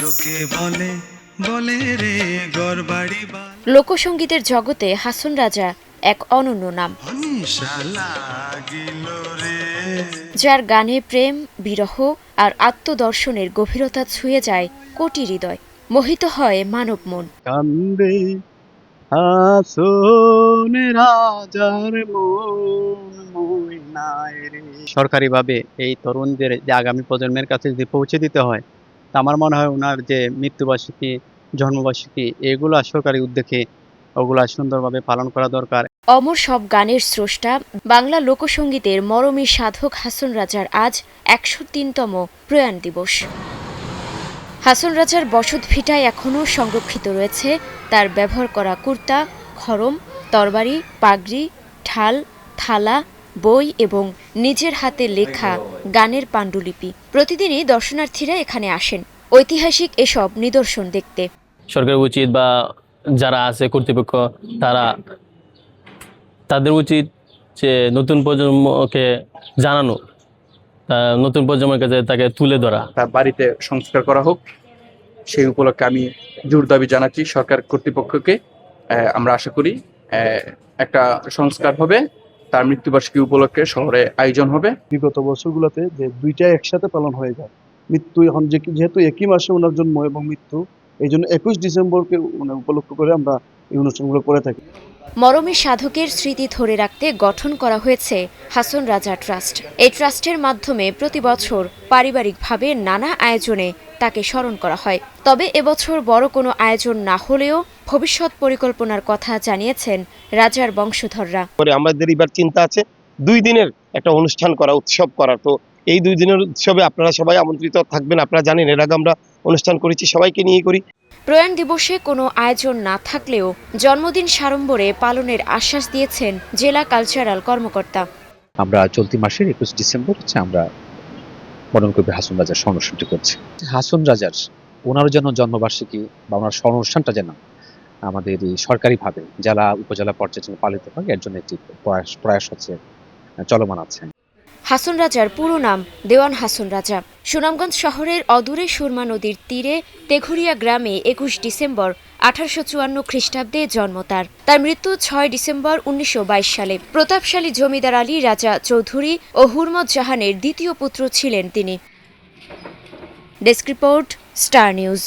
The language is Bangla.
লোকে বলে বলে রে গড়বাড়ি লোকসঙ্গীতের জগতে হাসন রাজা এক অনন্য নাম, যার গানে প্রেম, বিরহ আর আত্মদর্শনের গভীরতা ছুঁয়ে যায় কোটি হৃদয়, মোহিত হয় মানব মন। কান্দে হাসন রাজার মন ময়নায় রে। সরকারিভাবে এই তরুণদের যে আগামী প্রজন্মের কাছে যদি পৌঁছে দিতে হয়, তা আমার মনে হয় ওনার যে মৃত্যুবার্ষিকী, জন্মবার্ষিকী, এগুলো সরকারি উদ্যোগে ওগুলা সুন্দরভাবে পালন করা দরকার। অমর সব গানের স্রষ্টা, বাংলা লোকসঙ্গীতের মরমী সাধক হাসন রাজার আজ ১০৩তম প্রয়াণ দিবস। হাসন রাজার বসতভিটায় এখনও সংরক্ষিত রয়েছে তার ব্যবহার করা কুর্তা, খড়ম, তরবারি, পাগড়ি, ঢাল, থালা, বই এবং নিজের হাতে লেখা গানের পাণ্ডুলিপি। প্রতিদিনই দর্শনার্থীরা এখানে আসেন ঐতিহাসিক এসব নিদর্শন দেখতে। সরকারের উচিত বা যারা আছে কর্তৃপক্ষ তাদের উচিত যে নতুন প্রজন্মকে জানানো, নতুন প্রজন্মের কাছে তাকে তুলে ধরা। তার বাড়িতে সংস্কার করা হোক, সেই উপলক্ষে আমি জোর দাবি জানাচ্ছি সরকার কর্তৃপক্ষকে। আমরা আশা করি একটা সংস্কার হবে, তার মৃত্যুবার্ষিকী উপলক্ষে শহরে আয়োজন হবে। বিগত বছরগুলোতে যে দুইটা একসাথে পালন হয়ে যায়, মৃত্যু এখন যেহেতু একই মাসে ওনার জন্ম এবং মৃত্যু, এই জন্য ২১ ডিসেম্বরকে উপলক্ষ করে আমরা এই অনুষ্ঠানগুলো করে থাকি। মরমী সাধকের স্মৃতি ধরে রাখতে গঠন করা হয়েছে হাসন রাজা ট্রাস্ট। এই ট্রাস্টের মাধ্যমে প্রতি বছর পারিবারিকভাবে নানা আয়োজনে তাকে স্মরণ করা হয়। তবে এবছর বড় কোনো আয়োজন না হলেও ভবিষ্যৎ পরিকল্পনার কথা জানিয়েছেন রাজার বংশধররা। আমাদের এবার চিন্তা আছে ২ দিনের একটা অনুষ্ঠান করা, উৎসব করা। তো এই ২ দিনের উৎসবে আপনারা সবাই আমন্ত্রিত থাকবেন। আপনারা জানেন এর আগে আমরা অনুষ্ঠান করেছি, সবাইকে নিয়ে করি। প্রয়াণ দিবসে কোনো আয়োজন না থাকলেও জন্মদিন সাড়ম্বরে পালনের আশ্বাস দিয়েছেন জেলা কালচারাল কর্মকর্তা। আমরা চলতি মাসের ২১ ডিসেম্বর আমরা মরণকবি হাসন রাজার স্মরণ অনুষ্ঠানটি করছি। হাসন রাজার ওনার জন্য জন্মবার্ষিকী বা ওনার স্মরণ অনুষ্ঠানটা যেন আমাদের এই সরকারিভাবে জেলা উপজেলা পর্যায়ে পালিত হয়, এর জন্য একটি প্রয়াস হচ্ছে, চলমান আছে। হাসন রাজার পুরো নাম দেওয়ান হাসন রাজা। সুনামগঞ্জ শহরের অদূরে সুরমা নদীর তীরে তেঘুরিয়া গ্রামে ২১ ডিসেম্বর ১৮৫৪ খ্রিস্টাব্দে জন্ম তার। তার মৃত্যু ৬ ডিসেম্বর ১৯২২ সালে। প্রতাপশালী জমিদার আলী রাজা চৌধুরী ও হুরমত জাহানের দ্বিতীয় পুত্র ছিলেন তিনি। Desk report, star news.